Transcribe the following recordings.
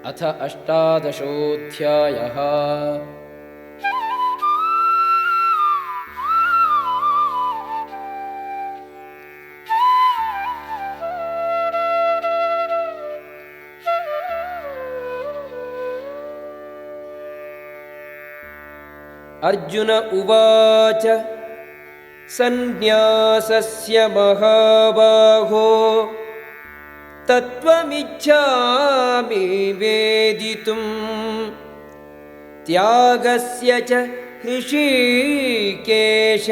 अथ अष्टादशोऽध्यायः। अर्जुन उवाच सन्न्यासस्य महाबाहो तत्त्वमिच्छामि वेदितुं त्यागस्य च ऋषिकेश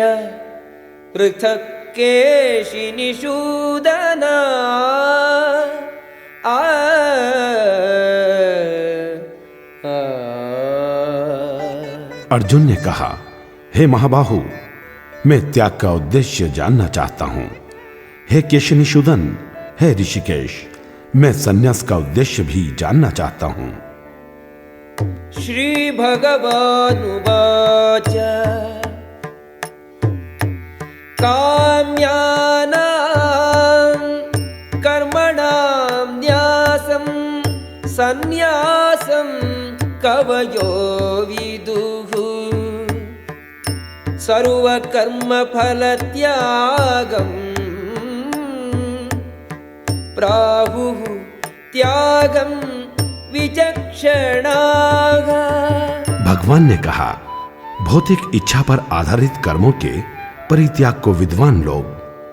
पृथक् केशिनिषूदन। अर्जुन ने कहा, हे महाबाहु, मैं त्याग का उद्देश्य जानना चाहता हूं। हे केशिनिषूदन, हे ऋषिकेश, मैं संन्यास का उद्देश्य भी जानना चाहता हूं। श्री भगवानुवाच काम्यानां कर्मणां न्यासं संन्यासं कवयो विदुः सर्वकर्मफलत्यागम् प्राहुः त्यागं विचक्षणाः। भगवान ने कहा, भौतिक इच्छा पर आधारित कर्मों के परित्याग को विद्वान लोग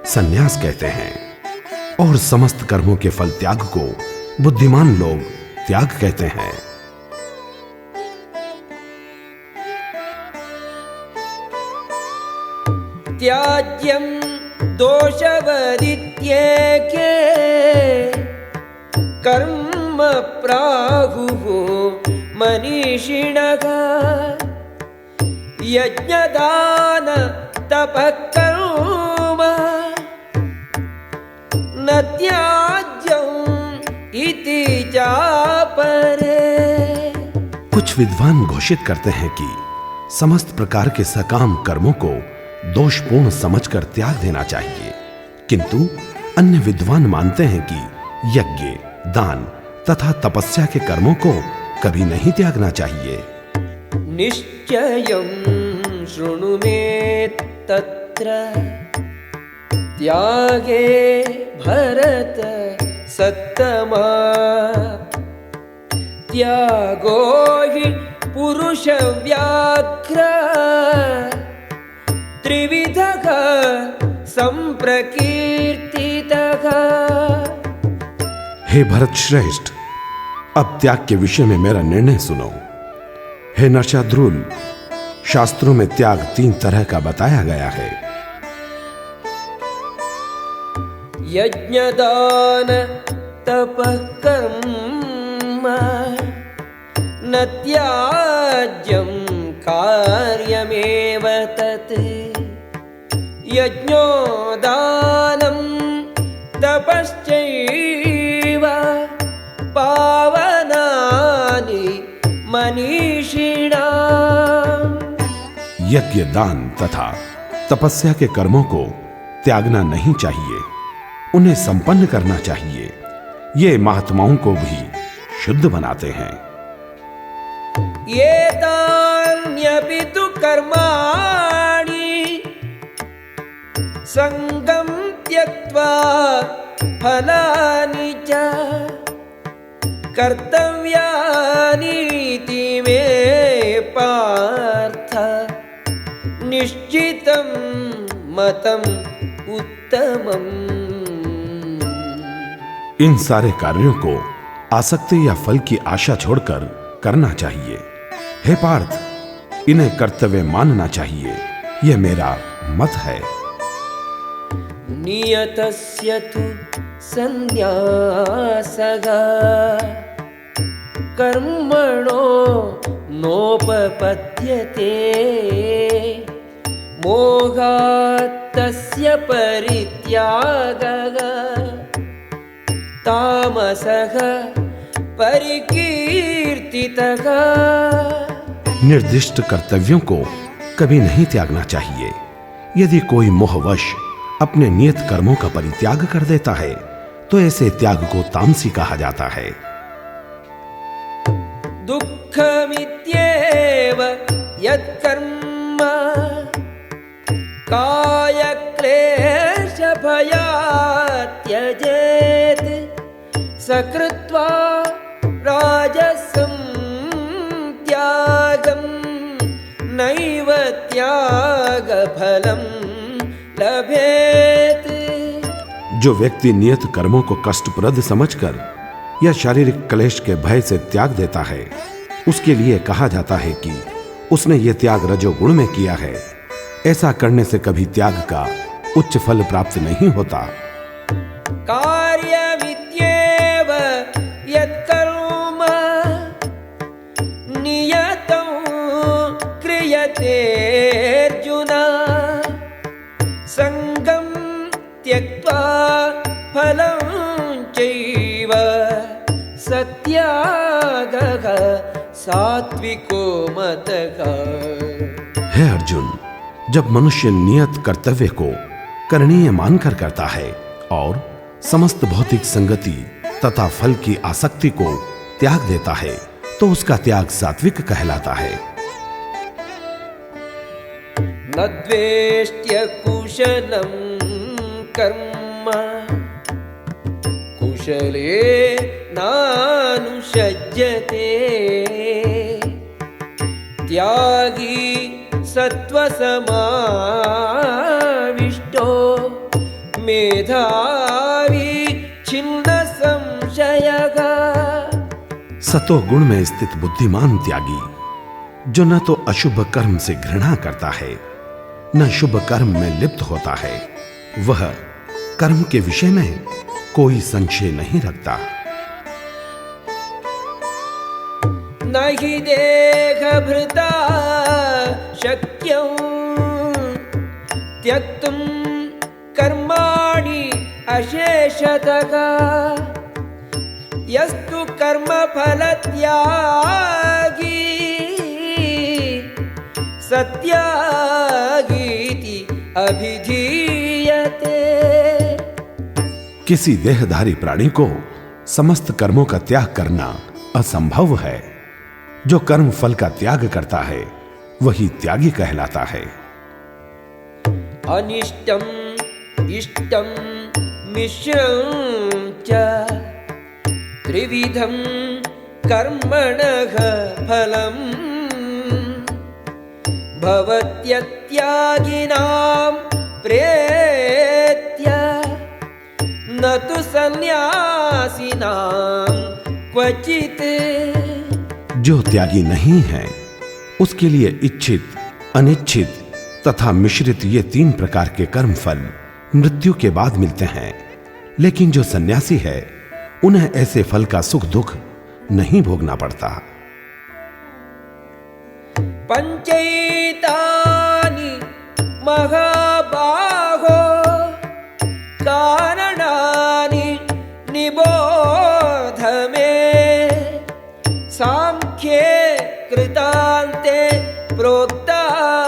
संन्यास कहते हैं और समस्त कर्मों के फल त्याग को बुद्धिमान लोग त्याग कहते हैं। त्याज्यं दोषवदित्येके कर्म प्राहुः मनीषिणः यज्ञदान तपः कर्म न त्याज्यम् इति चापरे। कुछ विद्वान घोषित करते हैं कि समस्त प्रकार के सकाम कर्मों को दोषपूर्ण समझकर त्याग देना चाहिए, किंतु अन्य विद्वान मानते हैं कि यज्ञ, दान तथा तपस्या के कर्मों को कभी नहीं त्यागना चाहिए। निश्चयं शृणु मे तत्र त्यागे भरत सत्तमा त्यागो हि पुरुषव्याघ्र त्रिविधः संप्रकीर्तितः। हे भरत श्रेष्ठ, अब त्याग के विषय में मेरा निर्णय सुनो। हे नरशार्दूल, शास्त्रों में त्याग 3 तरह का बताया गया है। यज्ञदान तपः कर्म न त्याज्यं कार्यमेव तत् यज्ञो दानं तपश्चैव पावनानि मनीषिणाम्। यज्ञ, दान तथा तपस्या के कर्मों को त्यागना नहीं चाहिए, उन्हें संपन्न करना चाहिए। ये महात्माओं को भी शुद्ध बनाते हैं। एतान्यपि तु कर्माणि संगं त्यक्त्वा फलानि च कर्तव्यानीति मे पार्थ निश्चितं मतम् उत्तमम्। इन सारे कार्यों को आसक्ति या फल की आशा छोड़कर करना चाहिए। हे पार्थ, इन्हें कर्तव्य मानना चाहिए। यह मेरा मत है। नियतस्य तु संन्यासः कर्मणो नोपपद्यते मोहात् तस्य परित्यागः तामसः परिकीर्तितः। निर्दिष्ट कर्तव्यों को कभी नहीं त्यागना चाहिए। यदि कोई मोहवश अपने नियत कर्मों का परित्याग कर देता है तो ऐसे त्याग को तामसी कहा जाता है। सुखमित्येव यत्कर्म कायक्लेशभयात् त्यजेत् सकृत्वा राजसं त्यागं नैव त्यागफलं लभेत्। जो व्यक्ति नियत कर्मों को कष्टप्रद समझकर या शारीरिक क्लेश के भय से त्याग देता है, उसके लिए कहा जाता है कि उसने यह त्याग रजोगुण में किया है। ऐसा करने से कभी त्याग का उच्च फल प्राप्त नहीं होता। कार्यमित्येव यत्कर्म नियतं क्रियते अर्जुन संगं त्यक्त्वा फलं चैव सत्यागः सात्विको मतः। हे अर्जुन, जब मनुष्य नियत कर्तव्य को करणीय मानकर करता है और समस्त भौतिक संगति तथा फल की आसक्ति को त्याग देता है, तो उसका त्याग सात्विक कहलाता है। न द्वेष्ट्य कुशलं कर्म कुशले नानुषज्यते त्यागी सत्त्वसमाविष्टो मेधावी छिन्न संशयः। सतो गुण में स्थित बुद्धिमान त्यागी, जो न तो अशुभ कर्म से घृणा करता है न शुभ कर्म में लिप्त होता है, वह कर्म के विषय में कोई संशय नहीं रखता। न हि देहभृता शक्यं त्यक्तुं कर्माणि अशेषतः यस्तु कर्मफलत्यागी सत्यागीति अभिधीयते। किसी देहधारी प्राणी को समस्त कर्मों का त्याग करना असंभव है। जो कर्म फल का त्याग करता है वही त्यागी कहलाता है। अनिष्टम इष्टम मिश्रं च त्रिविधं कर्मणः फलम् भवत्यत्यागिनां प्रेत्य न तु सन्यासिनां क्वचित्। जो त्यागी नहीं है उसके लिए इच्छित, अनिच्छित तथा मिश्रित ये 3 प्रकार के कर्म फल मृत्यु के बाद मिलते हैं, लेकिन जो सन्यासी है उन्हें ऐसे फल का सुख दुख नहीं भोगना पड़ता। पंचैतानि महाबाहो कारणानि निबोध मे सांख्ये कृतान्ते प्रोक्तानि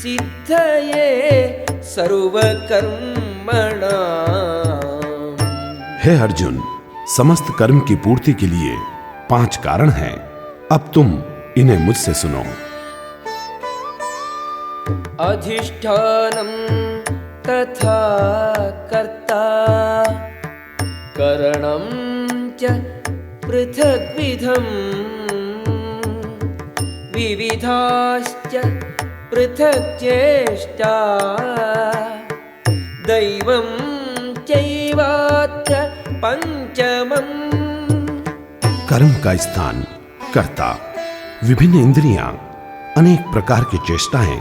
सिद्धये सर्वकर्मणाम्। हे अर्जुन, समस्त कर्म की पूर्ति के लिए 5 कारण हैं। अब तुम इन्हें मुझसे सुनो। अधिष्ठानं तथा कर्ता करणं च पृथग्विधं विविधाश्च पृथक् चेष्टा दैवं चैवात्र पंचमम्। कर्म का स्थान, कर्ता, विभिन्न इंद्रियां, अनेक प्रकार की चेष्टाएं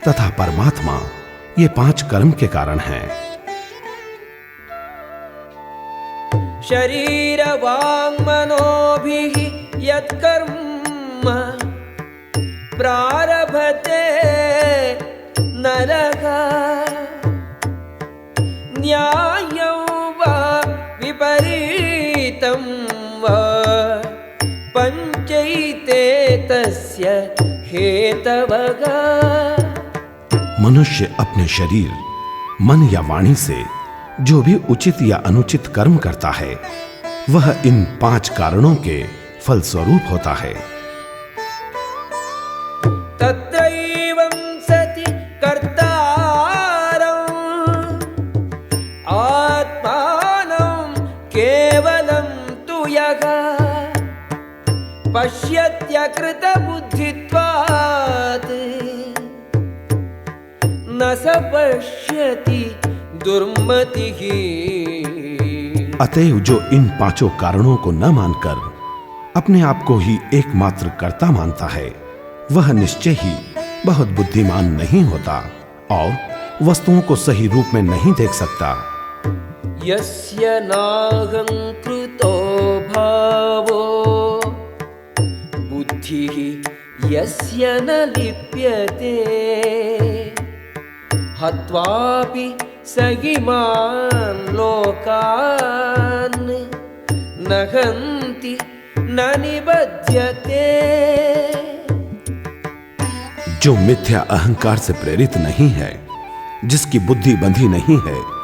तथा परमात्मा, ये 5 कर्म के कारण हैं। शरीर वाङ् मनोभिः यत्कर्म प्रारभते नरः न्यायं वा विपरीतं वा पंचैते तस्य हेतवः। मनुष्य अपने शरीर, मन या वाणी से जो भी उचित या अनुचित कर्म करता है, वह इन 5 कारणों के फलस्वरूप होता है। तत्रैवं सति कर्तारम् आत्मानं केवलं तु यः पश्यत्यकृतबुद्धित्वात् न स पश्यति दुर्मतिः। अतएव जो इन पांचों कारणों को न मानकर अपने आप को ही एकमात्र कर्ता मानता है, वह निश्चय ही बहुत बुद्धिमान नहीं होता और वस्तुओं को सही रूप में नहीं देख सकता। यस्य नाहंकृतो भावो बुद्धिः यस्य न लिप्यते हत्वापि स इमान् लोकान् न हन्ति न निबध्यते। जो मिथ्या अहंकार से प्रेरित नहीं है, जिसकी बुद्धि बंधी नहीं है,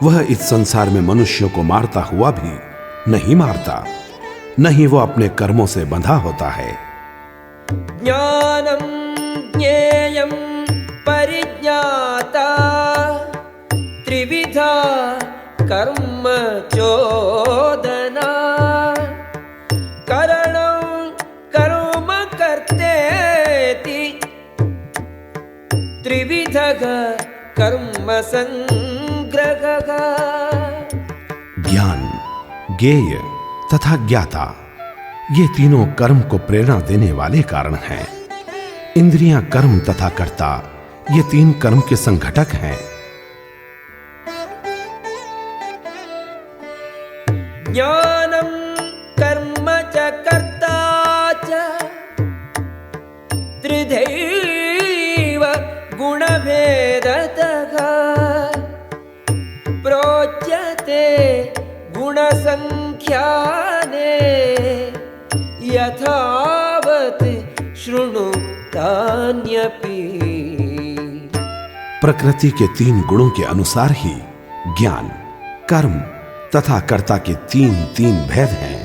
वह इस संसार में मनुष्यों को मारता हुआ भी नहीं मारता, न ही वो अपने कर्मों से बंधा होता है। ज्ञानं ज्ञेयं परिज्ञाता त्रिविधा कर्म चोदना करणं कर्म कर्तेति त्रिविधः कर्म संग्रहः। ज्ञान, ज्ञेय तथा ज्ञाता, ये तीनों कर्म को प्रेरणा देने वाले कारण हैं। इंद्रियां, कर्म तथा कर्ता, ये तीन कर्म के संघटक हैं। ज्ञानं कर्म च कर्ता च त्रिधैव गुणभेदतः प्रोच्यते गुणसंख्याने यथावत् शृणु तान्यपि। प्रकृति के तीन गुणों के अनुसार ही ज्ञान, कर्म तथा कर्ता के तीन तीन भेद हैं।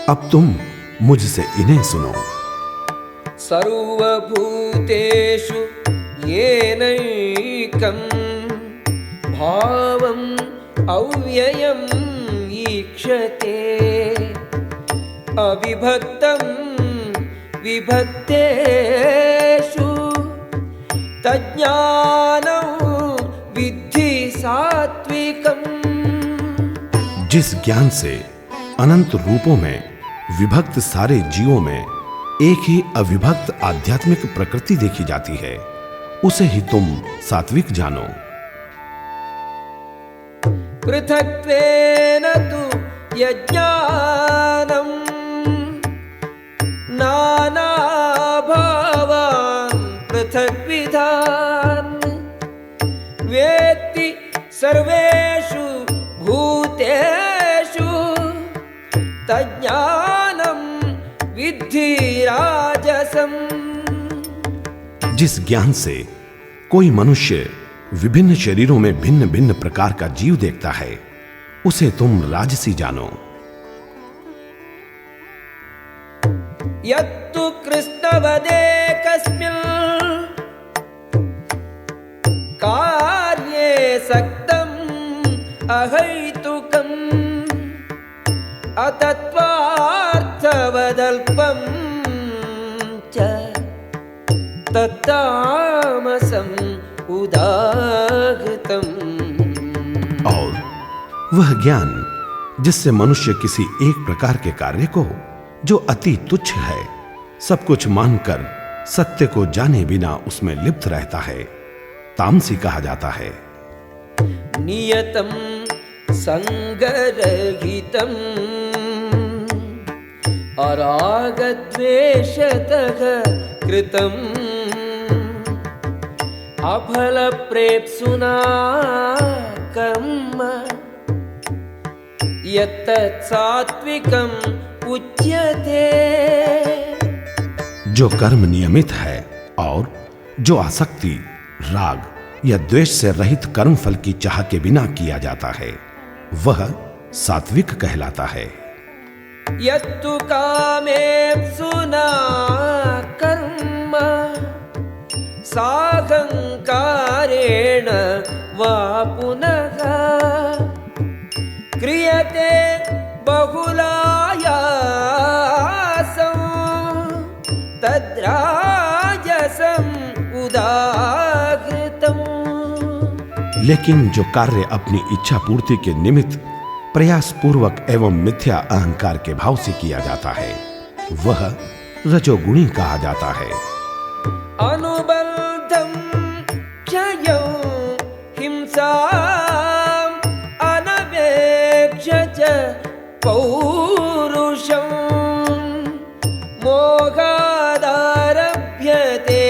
अब तुम मुझसे इन्हें सुनो। सर्वभूतेषु येनैकं भावम् अव्ययम् ईक्षते अविभक्तं विभक्तेषु तज्ज्ञानं विद्धि सात्विकम्। जिस ज्ञान से अनंत रूपों में विभक्त सारे जीवों में एक ही अविभक्त आध्यात्मिक प्रकृति देखी जाती है, उसे ही तुम सात्विक जानो। पृथक्त्वेन तु यज्ञानं नानाभावान् पृथग्विधान् वेत्ति सर्वेषु भूतेषु तज्ज्ञानं विद्धि राजसम्। जिस ज्ञान से कोई मनुष्य विभिन्न शरीरों में भिन्न भिन्न प्रकार का जीव देखता है, उसे तुम राजसी जानो। यत्तु कृष्णवदेकस्मिन् कार्ये सक्तम् अहैतुकम् अतत्त्वार्थवदल्पम् च तत्तामसम् उदाहृतम्। और वह ज्ञान जिससे मनुष्य किसी एक प्रकार के कार्य को, जो अति तुच्छ है, सब कुछ मानकर सत्य को जाने बिना उसमें लिप्त रहता है, तामसी कहा जाता है। नियतं संगरहितम् अरागद्वेषतः कृतम् अफलप्रेप्सुना कर्म यत्तत् सात्विकम् उच्यते। जो कर्म नियमित है और जो आसक्ति, राग या द्वेष से रहित कर्म फल की चाह के बिना किया जाता है, वह सात्विक कहलाता है। यत्तु कामेप्सुना कर्म साहंकारेण वा पुनः क्रियते बहुलायासं तद्राजसम् उदाहृतम्। लेकिन जो कार्य अपनी इच्छा पूर्ति के निमित्त प्रयास पूर्वक एवं मिथ्या अहंकार के भाव से किया जाता है वह रजोगुणी कहा जाता है। अनुबंधं क्षयं हिंसाम् अनपेक्ष्य च पौरुषं मोहादारभ्यते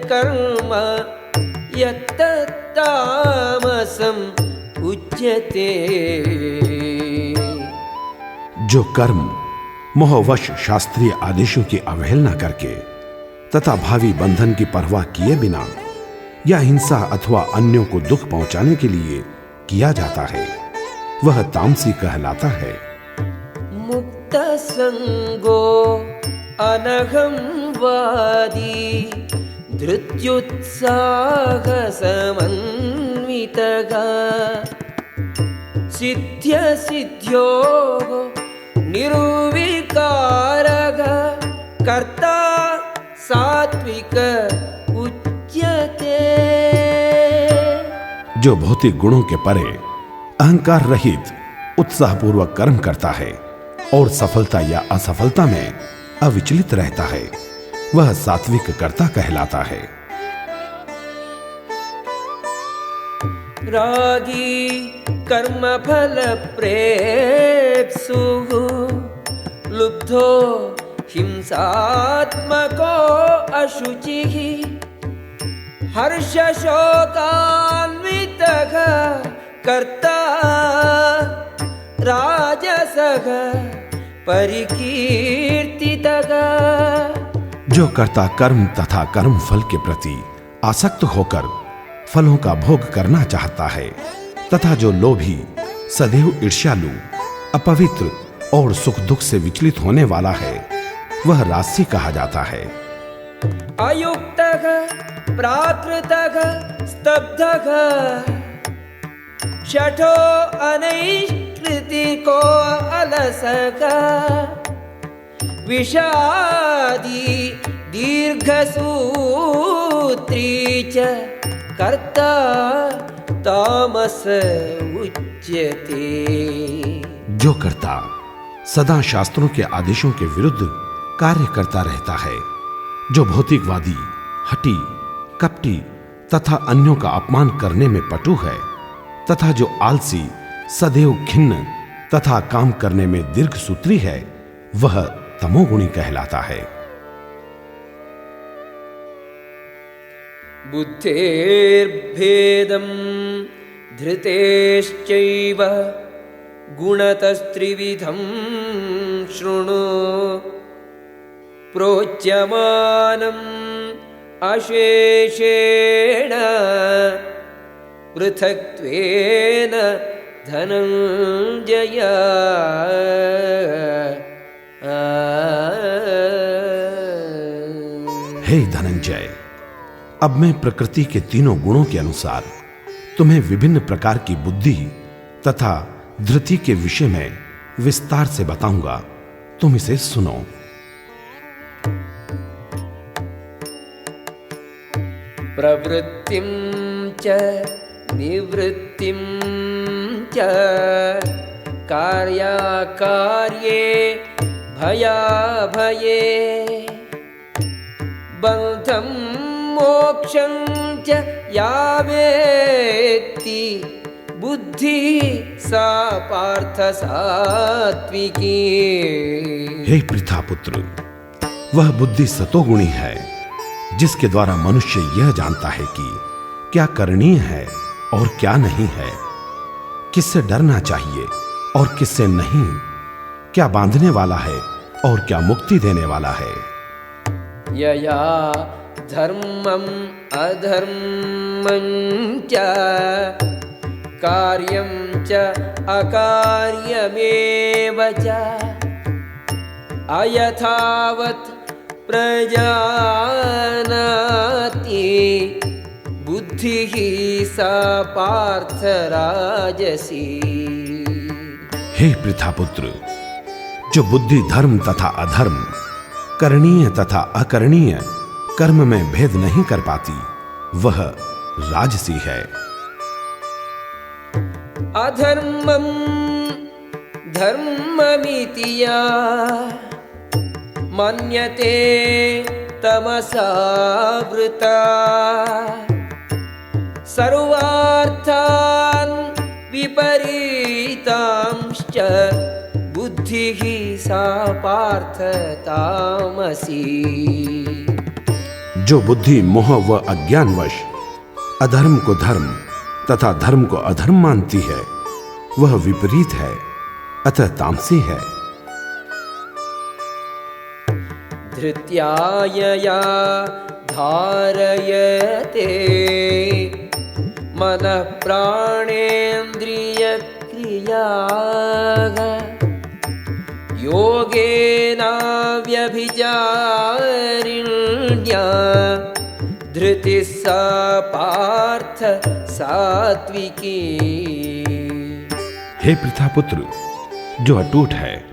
कर्म यत्तत्तामसम् उच्यते। जो कर्म मोहवश शास्त्रीय आदेशों की अवहेलना करके तथा भावी बंधन की परवाह किए बिना या हिंसा अथवा अन्यों को दुख पहुंचाने के लिए किया जाता है वह तामसी कहलाता है। मुक्त संगो अनघं वादी धृत्युत्साह समन्वितः सिद्ध्य सिद्ध्यो निर्विकारः कर्ता सात्विक उच्यते। जो भौतिक गुणों के परे अहंकार रहित उत्साहपूर्वक कर्म करता है और सफलता या असफलता में अविचलित रहता है वह सात्विक कर्ता कहलाता है। रागी कर्म फल प्रेप्सुः लुब्धो हिंसात्मको अशुचिः हर्ष शोकान्वितः कर्ता राजसः परिकीर्तितः। जो कर्ता कर्म तथा कर्म फल के प्रति आसक्त होकर फलों का भोग करना चाहता है तथा जो लोभी सदैव ईर्ष्यालु अपवित्र और सुख दुख से विचलित होने वाला है वह राजसी कहा जाता है। अयुक्तः प्राकृतः स्तब्धः शठो अनैष्कृतिको अलसः विषादी दीर्घसूत्री च कर्ता तामस उच्यते। जो कर्ता सदा शास्त्रों के आदेशों के विरुद्ध कार्य करता रहता है जो भौतिकवादी हठी कपटी तथा अन्यों का अपमान करने में पटु है तथा जो आलसी सदैव खिन्न तथा काम करने में दीर्घसूत्री है वह तमोगुणी कहलाता है। बुद्धेर्भेदं धृतेश्चैव गुणतस्त्रिविधं शृणु प्रोच्यमानम् अशेषेण पृथक्त्वेन धनंजय। हे धनंजय, अब मैं प्रकृति के तीनों गुणों के अनुसार तुम्हें विभिन्न प्रकार की बुद्धि तथा धृति के विषय में विस्तार से बताऊंगा, तुम इसे सुनो। प्रवृत्तिं च निवृत्तिं च कार्याकार्ये भयाभये बन्धं मोक्षं च या वेत्ति बुद्धि सा पार्थ सात्विकी। हे पृथापुत्र, वह बुद्धि सतोगुणी है जिसके द्वारा मनुष्य यह जानता है कि क्या करणीय है और क्या नहीं है, किससे डरना चाहिए और किससे नहीं, क्या बांधने वाला है और क्या मुक्ति देने वाला है। यया धर्मं अधर्मं च कार्यं च अकार्यमेव च अयथावत् प्रजानाति बुद्धिः सा पार्थ राजसी। हे पृथापुत्र, जो बुद्धि धर्म तथा अधर्म, करणीय तथा अकरणीय कर्म में भेद नहीं कर पाती, वह राजसी है। अधर्मं धर्ममिति या मन्यते तमसावृता सर्वार्थान् विपरीतांश्च बुद्धिः सा पार्थ तामसी। जो बुद्धि मोह व अज्ञानवश अधर्म को धर्म तथा धर्म को अधर्म मानती है, वह विपरीत है, अतः तामसी है। धृत्यायया धारयते मनः प्राणेन्द्रियक्रियाः योगेनाव्यभिचारिण्या धृतिः सा पार्थ सात्विकी। हे पृथापुत्र, जो अटूट है,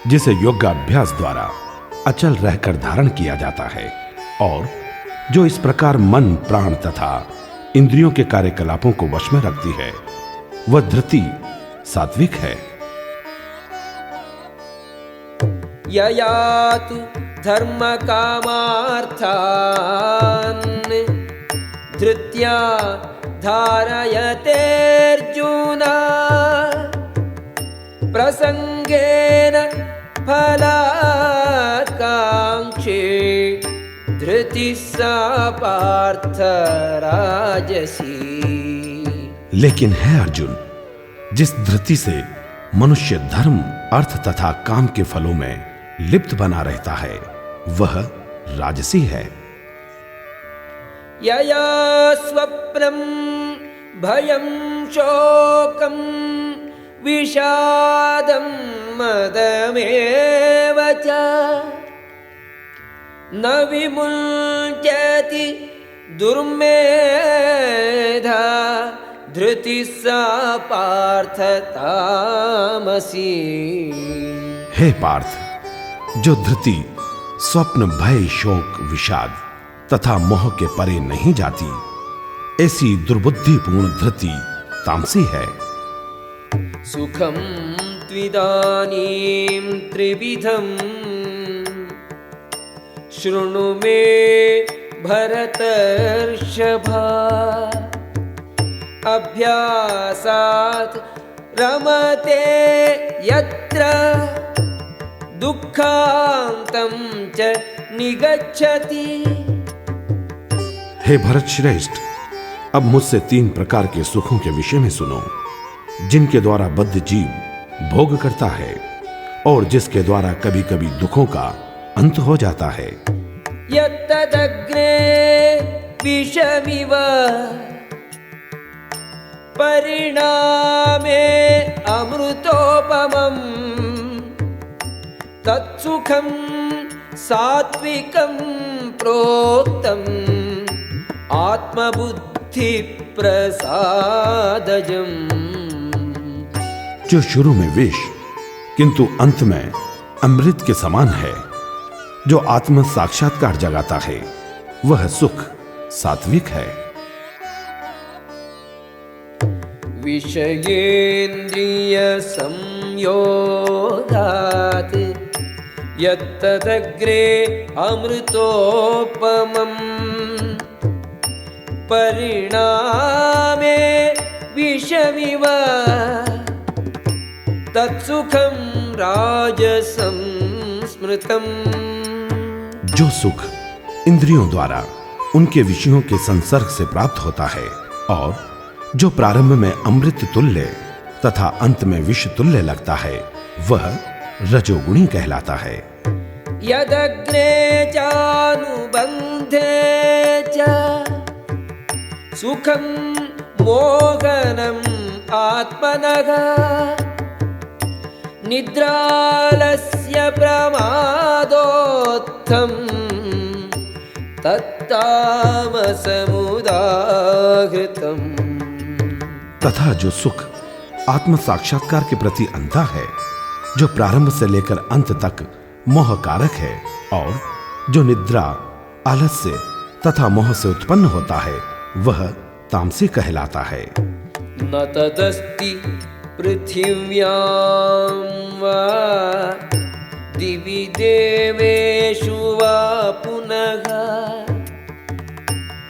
जिसे योगाभ्यास द्वारा अचल रहकर धारण किया जाता है, और जो इस प्रकार मन प्राण तथा इंद्रियों के कार्यकलापों को वश में रखती है, वह धृति सात्विक है। ययातु धर्म कामार्थान् धृत्या धारयतेऽर्जुन प्रसंगेन फलाकांक्षी धृतिः सा पार्थ राजसी। लेकिन है अर्जुन, जिस धृति से मनुष्य धर्म अर्थ तथा काम के फलों में लिप्त बना रहता है, वह राजसी है। यया स्वप्नं भयं शोकं विषादं मदमेव च न विमुञ्चति दुर्मेधा धृतिः सा पार्थ तामसी। हे पार्थ, जो धृति स्वप्न भय शोक विषाद तथा मोह के परे नहीं जाती, ऐसी दुर्बुद्धिपूर्ण धृति तामसी है। सुखं त्विदानीं त्रिविधं शृणु मे भरतर्षभा अभ्यासात् रमते यत्र दुःखान्तं च निगच्छति। हे भरत श्रेष्ठ, अब मुझसे 3 प्रकार के सुखों के विषय में सुनो, जिनके द्वारा बद्ध जीव भोग करता है और जिसके द्वारा कभी कभी दुखों का अंत हो जाता है। यत्तदग्रे विषमिव परिणामे अमृतोपमम् तत्सुखं सात्विकं प्रोक्तम् आत्मबुद्धि प्रसादजम्। जो शुरू में विष किंतु अंत में अमृत के समान है, जो आत्म साक्षात्कार जगाता है, वह सुख सात्विक है। विषयेन्द्रिय संयोगात् यत्तदग्रे अमृतोपमम् परिणामे विषमिव तत्सुखं राजसं स्मृतम्। जो सुख इंद्रियों द्वारा उनके विषयों के संसर्ग से प्राप्त होता है और जो प्रारंभ में अमृत तुल्य तथा अंत में विष तुल्य लगता है, वह रजोगुणी कहलाता है। यदग्रे चानुबन्धे च सुखं मोहनम् आत्मनः निद्रालस्य प्रमादोत्थं तत्तामसमुदाहृतम्। तथा जो सुख आत्म साक्षात्कार के प्रति अंधा है, जो प्रारंभ से लेकर अंत तक मोह कारक है, और जो निद्रा, आलस्य तथा मोह से उत्पन्न होता है, वह तामसी कहलाता है। न तदस्ति पृथिव्यां वा दिवि देवेषु वा पुनः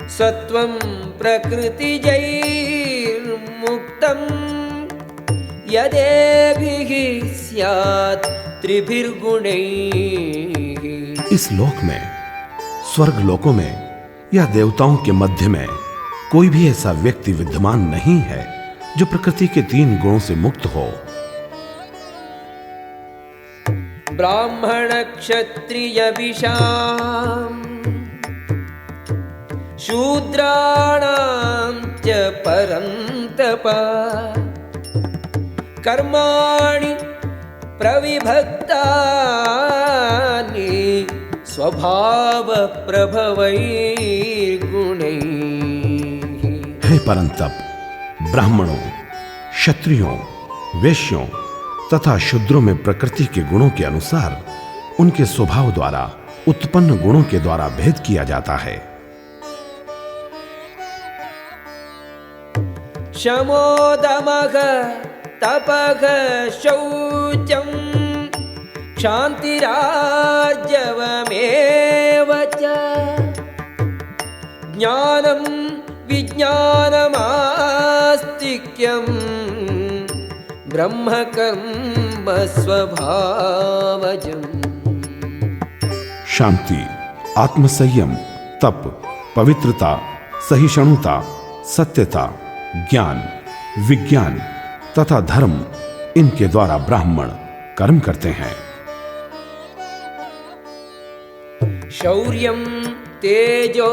सत्वं प्रकृतिजैर्मुक्तं यदेभिः स्यात् त्रिभिर्गुणैः। इस लोक में, स्वर्ग लोकों में या देवताओं के मध्य में कोई भी ऐसा व्यक्ति विद्यमान नहीं है जो प्रकृति के 3 गुणों से मुक्त हो। ब्राह्मण क्षत्रिय विशाम शूद्राणां च परन्तप कर्माणि प्रविभक्तानि स्वभाव प्रभवैर्गुणैः। हे परंतप, ब्राह्मणों, क्षत्रियों, वैश्यों तथा शूद्रों में प्रकृति के गुणों के अनुसार उनके स्वभाव द्वारा उत्पन्न गुणों के द्वारा भेद किया जाता है। शमो दमः तपः शौचं क्षान्तिरार्जवमेव च ज्ञानं विज्ञानमास्तिक्यं ब्रह्मकर्म स्वभावजम्। शांति, आत्मसंयम, तप, पवित्रता, सहिष्णुता, सत्यता, ज्ञान, विज्ञान तथा धर्म, इनके द्वारा ब्राह्मण कर्म करते हैं। शौर्यं तेजो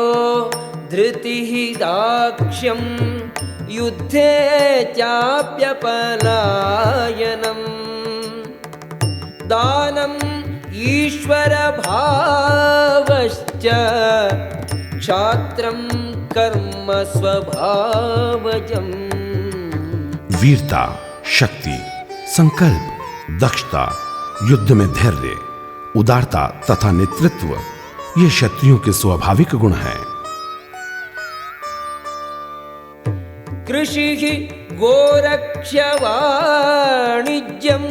धृतिः दाक्ष्यं युद्धे चाप्यपलायनं दानम् ईश्वरभावश्च क्षात्रं कर्म स्वभावजम्। वीरता, शक्ति, संकल्प, दक्षता, युद्ध में धैर्य, उदारता तथा नेतृत्व, ये क्षत्रियों के स्वाभाविक गुण हैं। कृषिः गोरक्ष्य वाणिज्यं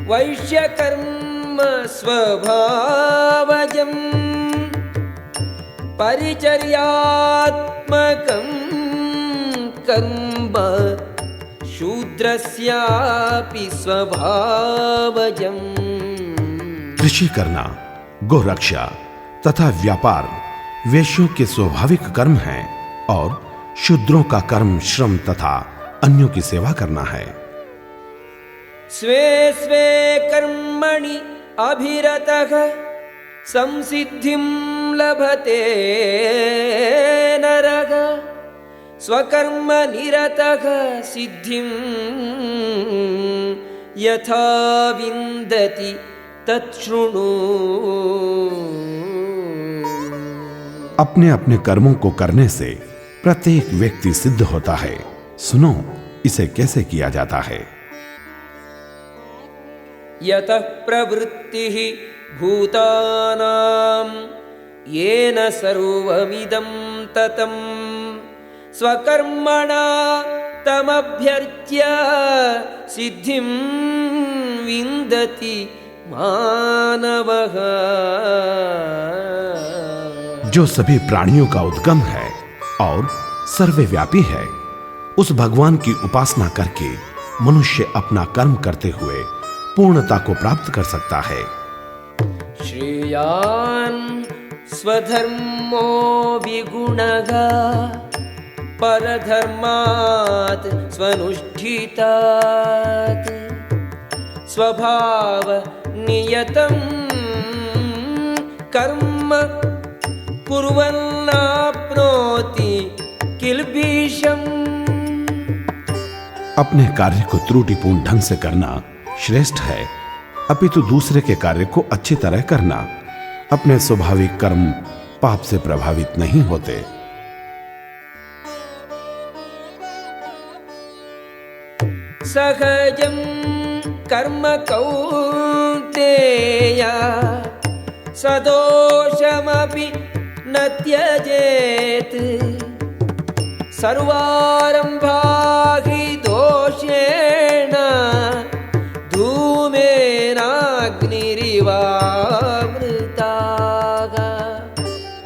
वैश्यकर्म स्वभावजम् परिचर्यात्मकं कर्म शूद्रस्यापि स्वभावजम्। कृषि करना, गोरक्षा तथा व्यापार वैश्यों के स्वाभाविक कर्म हैं, और शूद्रों का कर्म श्रम तथा अन्यों की सेवा करना है। स्वे स्वे कर्मणि अभिरतः संसिद्धिं लभते नरः स्वकर्म निरतः सिद्धिं यथा विन्दति तच्छृणु। अपने अपने कर्मों को करने से प्रत्येक व्यक्ति सिद्ध होता है। सुनो, इसे कैसे किया जाता है। यतः प्रवृत्तिः भूतानां येन सर्वमिदं ततं स्वकर्मणा तमभ्यर्च्य सिद्धिं विन्दति मानवः। जो सभी प्राणियों का उद्गम है और सर्वव्यापी है, उस भगवान की उपासना करके मनुष्य अपना कर्म करते हुए पूर्णता को प्राप्त कर सकता है। श्रेयान् स्वधर्मो विगुणः परधर्मात् स्वनुष्ठितात् स्वभाव नियतं कर्म कुर्वन्नाप्नोति किल्बिषम्। अपने कार्य को त्रुटिपूर्ण ढंग से करना श्रेष्ठ है, अपितु दूसरे के कार्य को अच्छी तरह करना। अपने स्वाभाविक कर्म पाप से प्रभावित नहीं होते। सहजं कर्म कौन्तेय सदोषमपि न त्यजेत् सर्वारम्भा हि दोषेण धूमेनाग्निरिवावृताः।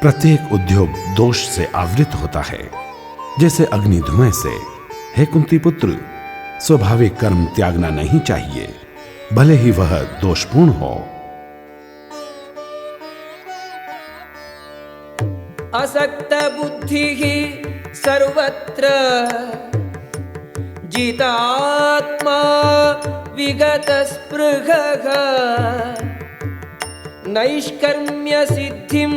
प्रत्येक उद्योग दोष से आवृत होता है, जैसे अग्नि धुएं से। हे कुंती पुत्र, स्वाभाविक कर्म त्यागना नहीं चाहिए, भले ही वह दोषपूर्ण हो। असक्त बुद्धिः सर्वत्र जितात्मा विगत स्पृहः नैष्कर्म्य सिद्धिं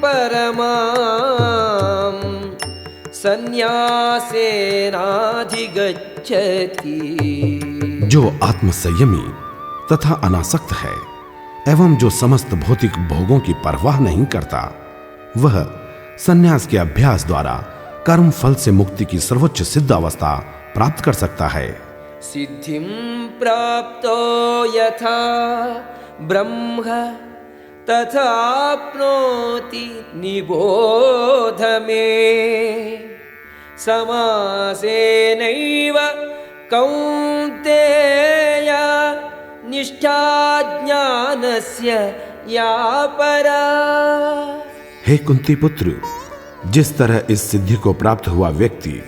परमां संन्यासेनाधिगच्छति। जो आत्मसंयमी तथा अनासक्त है एवं जो समस्त भौतिक भोगों की परवाह नहीं करता, वह संन्यास के अभ्यास द्वारा कर्म फल से मुक्ति की सर्वोच्च सिद्ध अवस्था प्राप्त कर सकता है। सिद्धिं प्राप्तो यथा ब्रह्म तथाप्नोति निबोध मे समासेनैव कौन्तेय निष्ठा ज्ञानस्य या परा। हे कुंती पुत्र, जिस तरह इस सिद्धि को प्राप्त हुआ व्यक्ति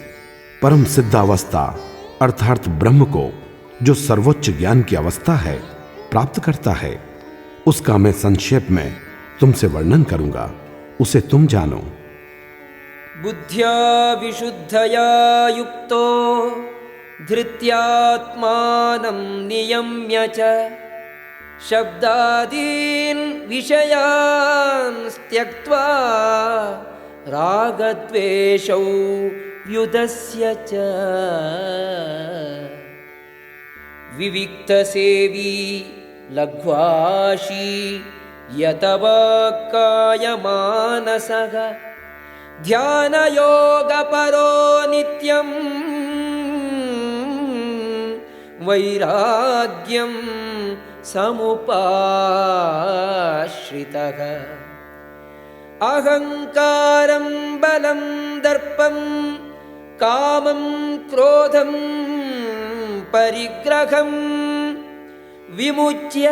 परम सिद्धावस्था अर्थात ब्रह्म को, जो सर्वोच्च ज्ञान की अवस्था है, प्राप्त करता है, उसका मैं संक्षेप में तुमसे वर्णन करूंगा, उसे तुम जानो। बुद्ध्या विशुद्धया युक्तो धृत्यात्मानं नियम्य च शब्दादीन् विषयान् त्यक्त्वा रागद्वेषौ व्युदस्य च विविक्तसेवी लघ्वाशी यतवाक्कायमानसः ध्यानयोगपरो नित्यं वैराग्यं समुपाश्रितः अहंकारं बलं दर्पं कामं क्रोधं परिग्रहं विमुच्य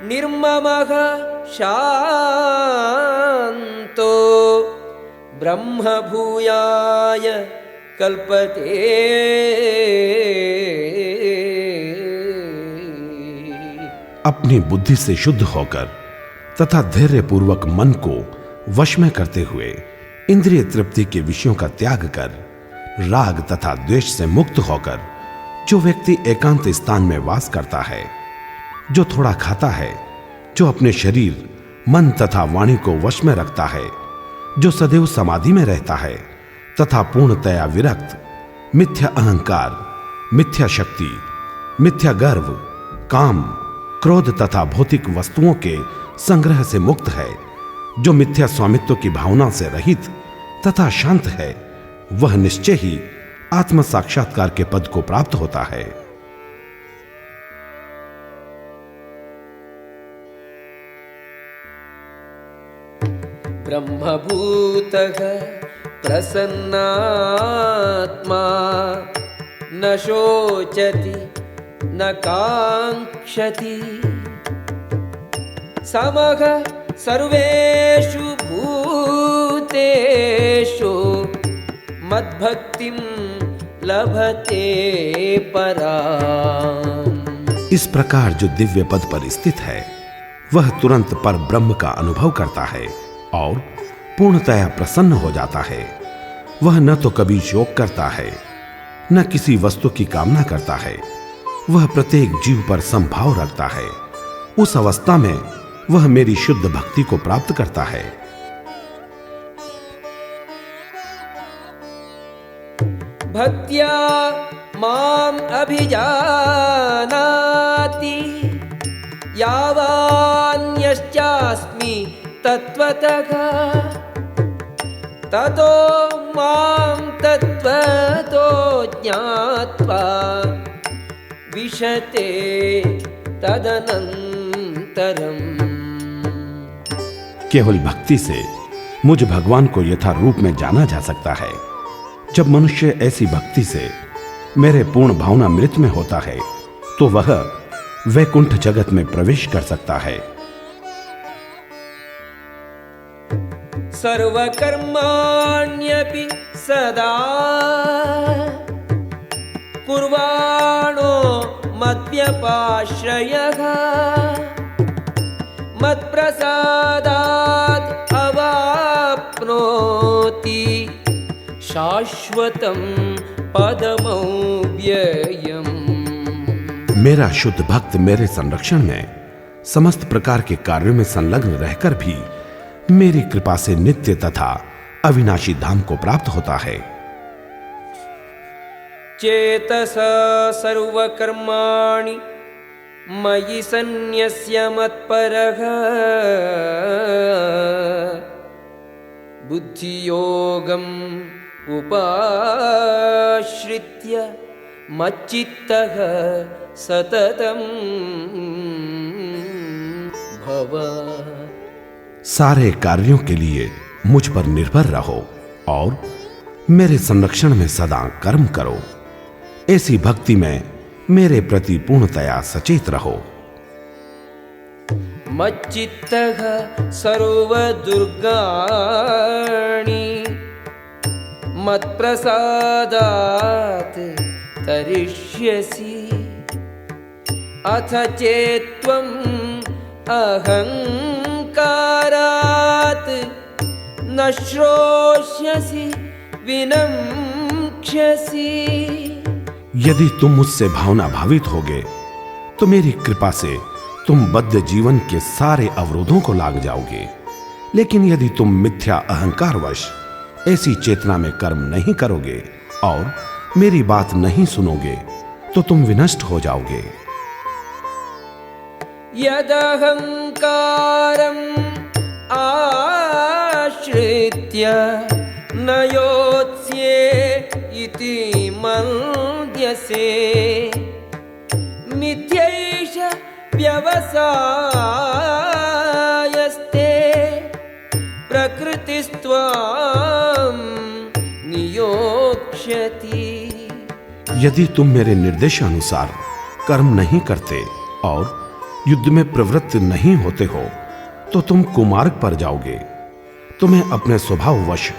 निर्ममः शान्तो ब्रह्मभूयाय कल्पते। अपनी बुद्धि से शुद्ध होकर तथा धैर्य पूर्वक मन को वश में करते हुए इंद्रिय तृप्ति के विषयों का त्याग कर राग तथा द्वेष से मुक्त होकर जो व्यक्ति एकांत स्थान में वास करता है, जो थोड़ा खाता है, जो अपने शरीर मन तथा वाणी को वश में रखता है, जो सदैव समाधि में रहता है तथा पूर्णतया विरक्त, मिथ्या अहंकार, मिथ्या शक्ति, मिथ्या गर्व, काम, क्रोध तथा भौतिक वस्तुओं के संग्रह से मुक्त है, जो मिथ्या स्वामित्व की भावना से रहित तथा शांत है, वह निश्चय ही आत्म साक्षात्कार के पद को प्राप्त होता है। ब्रह्मभूतः प्रसन्नात्मा न शोचति न काङ्क्षति समः सर्वेषु भूतेषु मद्भक्तिं लभते पराम्। इस प्रकार जो दिव्य पद पर स्थित है, वह तुरंत पर ब्रह्म का अनुभव करता है और पूर्णतया प्रसन्न हो जाता है। वह न तो कभी शोक करता है, न किसी वस्तु की कामना करता है। वह प्रत्येक जीव पर समभाव रखता है। उस अवस्था में वह मेरी शुद्ध भक्ति को प्राप्त करता है। भक्त्या माम् अभिजानाति यावान्यश्चास्मि तत्त्वतः ततो मां तत्त्वतो ज्ञात्वा विशते तदनन्तरम्। केवल भक्ति से मुझ भगवान को यथा रूप में जाना जा सकता है। जब मनुष्य ऐसी भक्ति से मेरे पूर्ण भावनामृत में होता है तो वह वैकुंठ जगत में प्रवेश कर सकता है। सर्वकर्माण्यपि सदा कुर्वाणो मद्व्यपाश्रयः मत्प्रसादात् अवाप्नोति शाश्वतं पदमव्ययम्। मेरा शुद्ध भक्त मेरे संरक्षण में समस्त प्रकार के कार्यों में संलग्न रहकर भी मेरी कृपा से नित्य तथा अविनाशी धाम को प्राप्त होता है। चेतसा सर्वकर्माणि मयि सन्न्यस्य मत्परः बुद्धियोगम् उपाश्रित्य मच्चित्तः सततं भव। सारे कार्यों के लिए मुझ पर निर्भर रहो और मेरे संरक्षण में सदा कर्म करो। ऐसी भक्ति में मेरे प्रति पूर्णतया सचेत रहो। मच्चित्तः सर्वदुर्गाणि मत्प्रसादात् तरिष्यसि अथ चेत्त्वम् अहङ्कारात् न श्रोष्यसि विनक्ष्यसि। यदि तुम मुझसे भावना भावित होगे तो मेरी कृपा से तुम बद्ध जीवन के सारे अवरोधों को लांघ जाओगे। लेकिन यदि तुम मिथ्या अहंकारवश ऐसी चेतना में कर्म नहीं करोगे और मेरी बात नहीं सुनोगे तो तुम विनष्ट हो जाओगे। यदहंकारम् आश्रित्य न योत्स्ये इति मन्यसे मिथ्यैष व्यवसायस्ते प्रकृतिस्त्वां नियोक्ष्यति। यदि तुम मेरे निर्देशानुसार कर्म नहीं करते और युद्ध में प्रवृत्त नहीं होते हो तो तुम कुमार्ग पर जाओगे। तुम्हें अपने स्वभाववश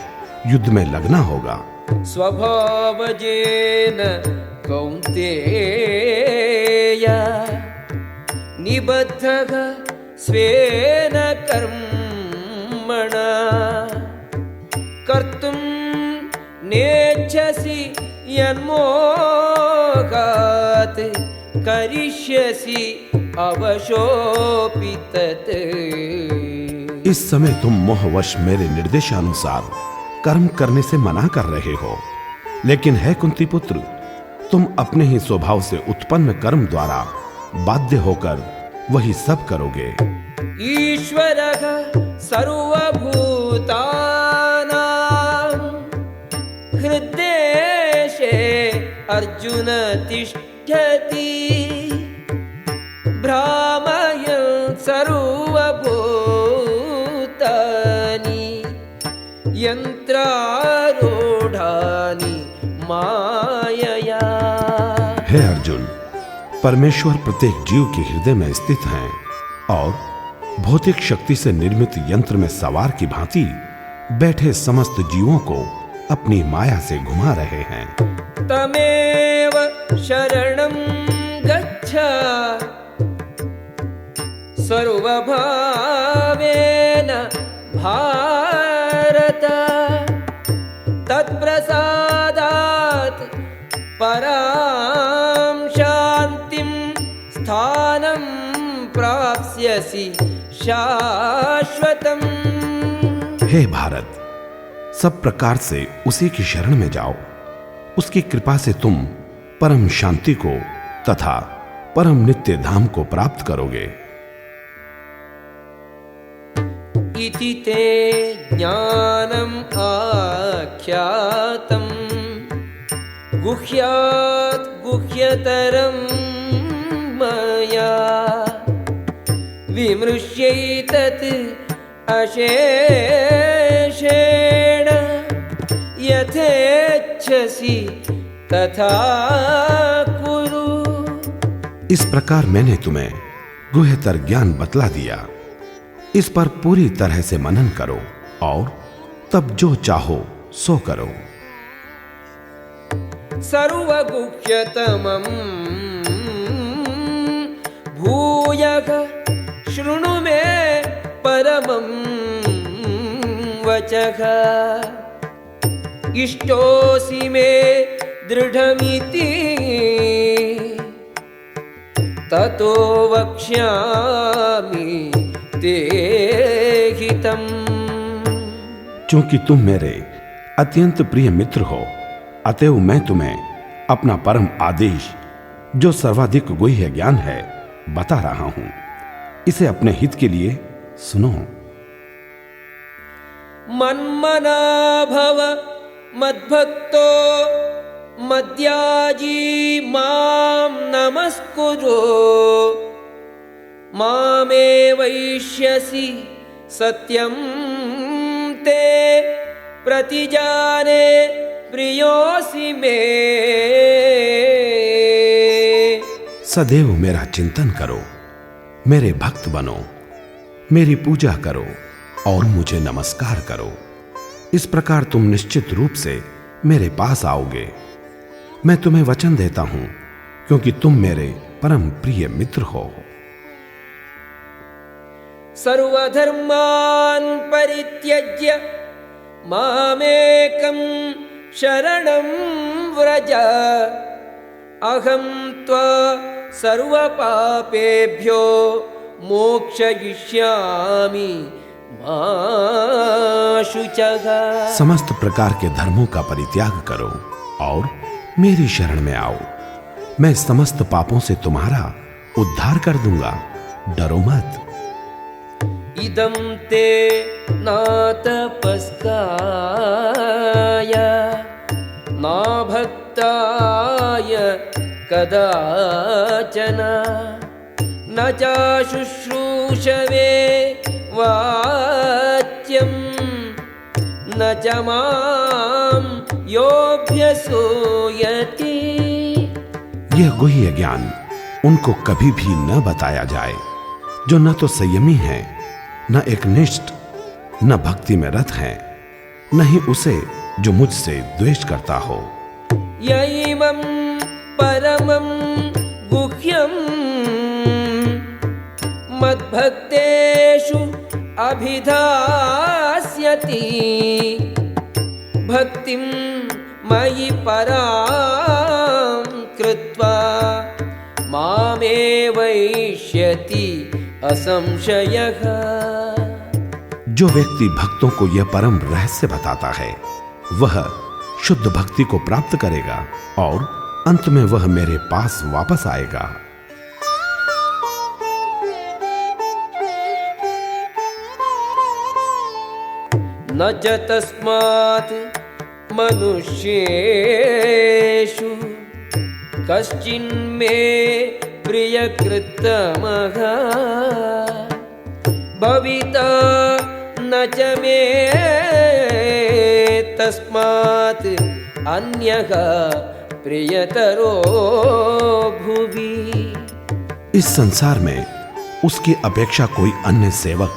युद्ध में लगना होगा। स्वभावजेन कौन्तेय निबद्धः स्वेन कर्मणा कर्तुं नेच्छसि यन्मोहात् करिष्यसि अवशोऽपि तत्। इस समय तुम मोहवश मेरे निर्देशानुसार कर्म करने से मना कर रहे हो, लेकिन है कुंती पुत्र, तुम अपने ही स्वभाव से उत्पन्न कर्म द्वारा बाध्य होकर वही सब करोगे। ईश्वरः सर्वभूतानां हृद्देशे अर्जुन तिष्ठति भ्रामयन् सर्वभूतानि यन्त्रारूढानि मायया। हे अर्जुन, परमेश्वर प्रत्येक जीव के हृदय में स्थित हैं और भौतिक शक्ति से निर्मित यंत्र में सवार की भांति बैठे समस्त जीवों को अपनी माया से घुमा रहे हैं। तमेव शरणं गच्छ सर्वभावेन भारत तत्प्रसादात् परां शान्तिं स्थानं प्राप्स्यसि शाश्वतम्। हे भारत, सब प्रकार से उसी की शरण में जाओ, उसकी कृपा से तुम परम शांति को तथा परम नित्य धाम को प्राप्त करोगे। इति ते ज्ञानम् आख्यातम् गुह्यात् गुह्यतरं मया विमृश्यैतत् अशेषेण यथेच्छसि तथा कुरु। इस प्रकार मैंने तुम्हें गुह्यतर ज्ञान बतला दिया। इस पर पूरी तरह से मनन करो और तब जो चाहो सो करो। सर्वगुह्यतमं भूयः शृणु मे परमं वचः इष्टोऽसि मे दृढमिति ततो वक्ष्यामि ते हितम्। क्योंकि तुम मेरे अत्यंत प्रिय मित्र हो, अतएव मैं तुम्हें अपना परम आदेश जो सर्वाधिक गुह्य ज्ञान है बता रहा हूं। इसे अपने हित के लिए सुनो। मन्मना भव मद्भक्तो मद्याजी मां नमस्कुरु मामे वैष्यसि सत्यं ते प्रतिजाने प्रियोऽसि मे। सदैव मेरा चिंतन करो, मेरे भक्त बनो, मेरी पूजा करो और मुझे नमस्कार करो। इस प्रकार तुम निश्चित रूप से मेरे पास आओगे। मैं तुम्हें वचन देता हूं क्योंकि तुम मेरे परम प्रिय मित्र हो। सर्वधर्मान् परित्यज्य मामेकं शरणं व्रज अहं त्वा सर्वपापेभ्यो मोक्षयिष्यामि मा शुचः। समस्त प्रकार के धर्मों का परित्याग करो और मेरी शरण में आओ। मैं समस्त पापों से तुम्हारा उद्धार कर दूंगा, डरो मत। इदं ते न तपस्काय न भक्ताय कदाचन न च शुश्रूषवे वाच्यं न च मां योऽभ्यसूयति। यह गुह्य ज्ञान उनको कभी भी न बताया जाए जो न तो संयमी है, न एकनिष्ठ, न भक्ति में रत है, न ही उसे जो मुझसे द्वेष करता हो। यैवं परमं गुह्यं मद्भक्तेषु अभिधास्यति भक्तिं मयि परां कृत्वा मामेवैष्यति असंशयः। जो व्यक्ति भक्तों को यह परम रहस्य बताता है वह शुद्ध भक्ति को प्राप्त करेगा और अंत में वह मेरे पास वापस आएगा। न च तस्मात् मनुष्येषु कश्चिन्मे प्रियकृत्तमः भविता न च मे तस्मात् अन्यः प्रियतरो भुवि। इस संसार में उसकी अपेक्षा कोई अन्य सेवक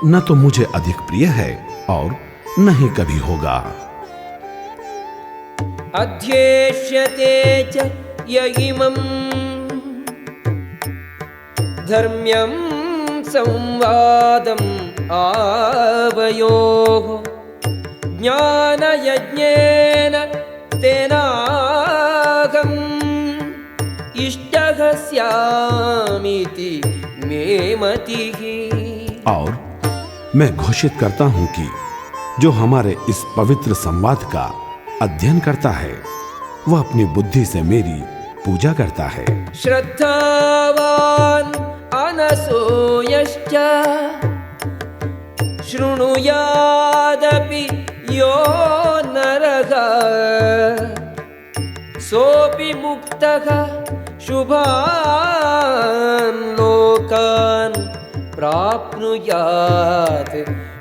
न तो मुझे अधिक प्रिय है और न ही कभी होगा। अध्येष्यते च य इमं धर्म्यं संवादम् आवयोः ज्ञानयज्ञेन तेनाहम् इष्टः स्यामीति मे मतिः। और मैं घोषित करता हूं कि जो हमारे इस पवित्र संवाद का अध्ययन करता है वह अपनी बुद्धि से मेरी पूजा करता है। श्रद्धावान् अनसूयश्च शृणुयादपि यो नरः सोऽपि मुक्तः शुभान् लोकान् प्राप्नुयात्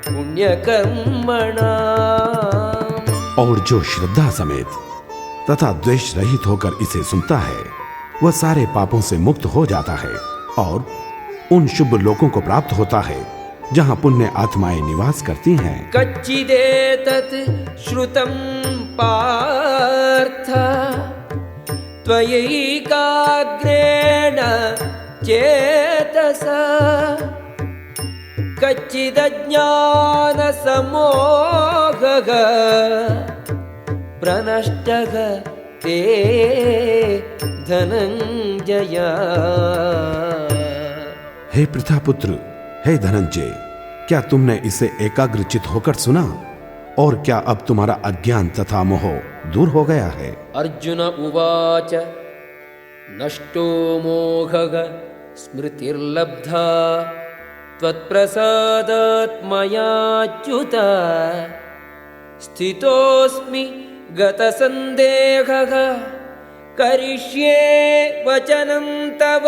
पुण्यकर्मणाम्। और जो श्रद्धा समेत तथा द्वेष रहित होकर इसे सुनता है वह सारे पापों से मुक्त हो जाता है और उन शुभ लोकों को प्राप्त होता है जहां पुण्य आत्माएं निवास करती हैं। कच्चिदेतत् श्रुतं पार्थ त्वयैकाग्रेण चेतसा कच्चिदज्ञानसमोहः प्रनष्टः ते धनंजय। हे प्रथापुत्र, हे धनंजय, क्या तुमने इसे एकाग्रचित होकर सुना और क्या अब तुम्हारा अज्ञान तथा मोह दूर हो गया है? अर्जुन उवाच नष्टो मोहः स्मृतिर्लब्धा त्वत्प्रसादात् मयाच्युत स्थितोऽस्मि गतसन्देहः करिष्ये वचनं तव।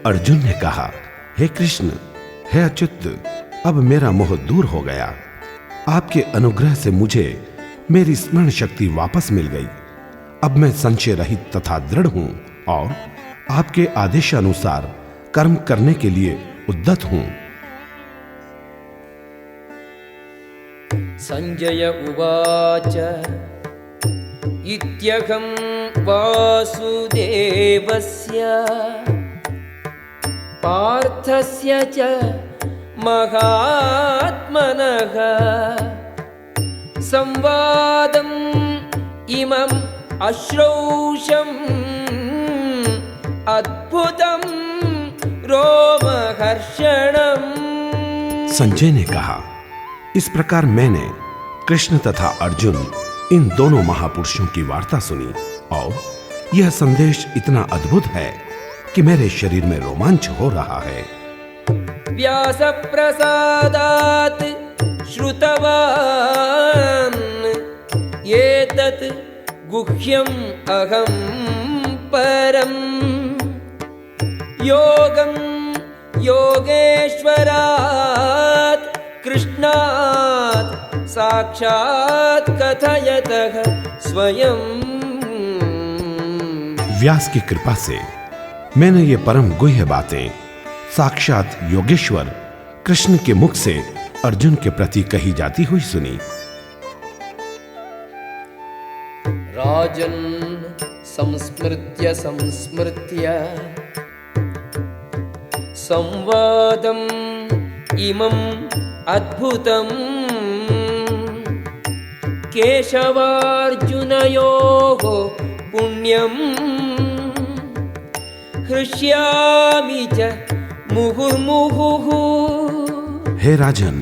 अर्जुन ने कहा, हे कृष्ण, हे अच्युत, अब मेरा मोह दूर हो गया। आपके अनुग्रह से मुझे मेरी स्मरण शक्ति वापस मिल गई। अब मैं संशय रहित तथा दृढ़ हूं और आपके आदेशानुसार कर्म करने के लिए उद्यत हूं। संजय उवाच इत्यहं वासुदेवस्य पार्थस्य च महात्मनः संवादम् इमम् अश्रौषम् अद्भुतं रोमहर्षणम्। संजय ने कहा, इस प्रकार मैंने कृष्ण तथा अर्जुन इन दोनों महापुरुषों की वार्ता सुनी और यह संदेश इतना अद्भुत है कि मेरे शरीर में रोमांच हो रहा है। व्यास प्रसादात् श्रुतवान् एतत् गुह्यम् अहं परम् योगं योगेश्वरात् कृष्णात् साक्षात् कथयतः स्वयं। व्यास की कृपा से मैंने ये परम गुह्य बातें साक्षात योगेश्वर कृष्ण के मुख से अर्जुन के प्रति कही जाती हुई सुनी। राजन् संस्मृत्य संस्मृत्य संवादम् इमम् अद्भुतम् केशवार्जुनयोः पुण्यम् हृष्यामि च मुहुर्मुहुः। हे राजन,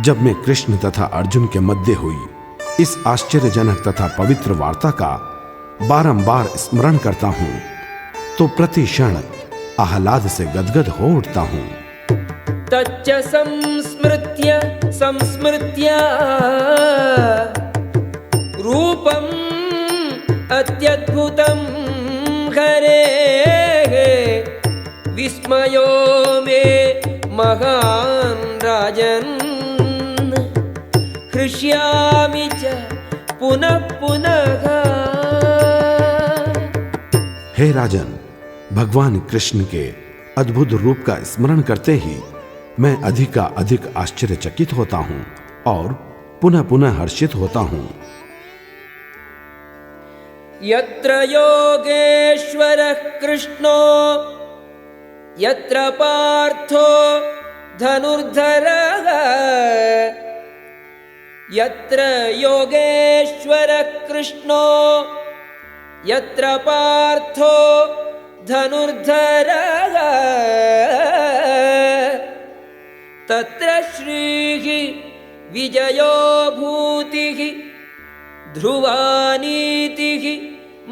जब मैं कृष्ण तथा अर्जुन के मध्य हुई इस आश्चर्यजनक तथा पवित्र वार्ता का बारंबार स्मरण करता हूँ तो प्रति क्षण आह्लाद से गदगद हो उठता हूँ। तच्च संस्मृत्य संस्मृत्य रूपम् अत्यद्भुतं हरेः विस्मयो मे महान् राजन् हृष्यामि च पुनः पुनः। हे राजन, भगवान कृष्ण के अद्भुत रूप का स्मरण करते ही मैं अधिक का अधिक आश्चर्यचकित होता हूँ और पुनः पुनः हर्षित होता हूँ। यत्र योगेश्वरः कृष्णो यत्र पार्थो धनुर्धरः यत्र योगेश्वरः कृष्णो यत्र पार्थो धनुर्धरः तत्र श्रीः विजयो भूतिः ध्रुवानीतिः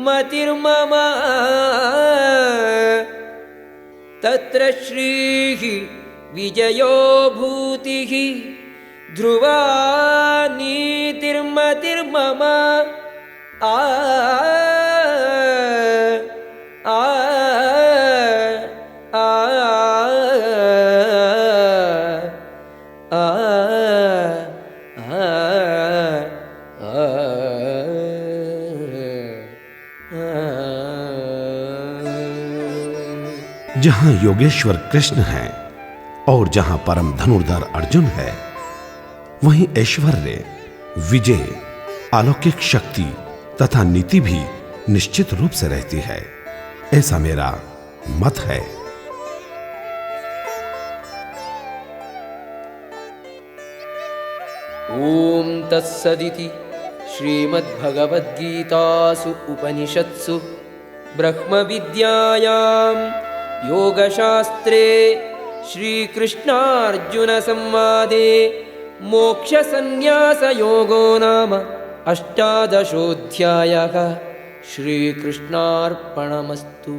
मतिर्मम तत्र श्रीः विजयो भूतिः ध्रुवानीतिर्मतिर्मम आ आ आ जहां योगेश्वर कृष्ण है और जहां परम धनुर्धर अर्जुन है, वहीं ऐश्वर्य, विजय, अलौकिक शक्ति तथा नीति भी निश्चित रूप से रहती है। ऐसा मेरा मत है। ओम तत्सदिति श्रीमद्भगवद्गीतासु उपनिषत्सु ब्रह्मविद्यायां योगशास्त्रे श्रीकृष्णार्जुनसंवादे मोक्षसंन्यासयोगो नाम 18 श्रीकृष्णार्पणमस्तु।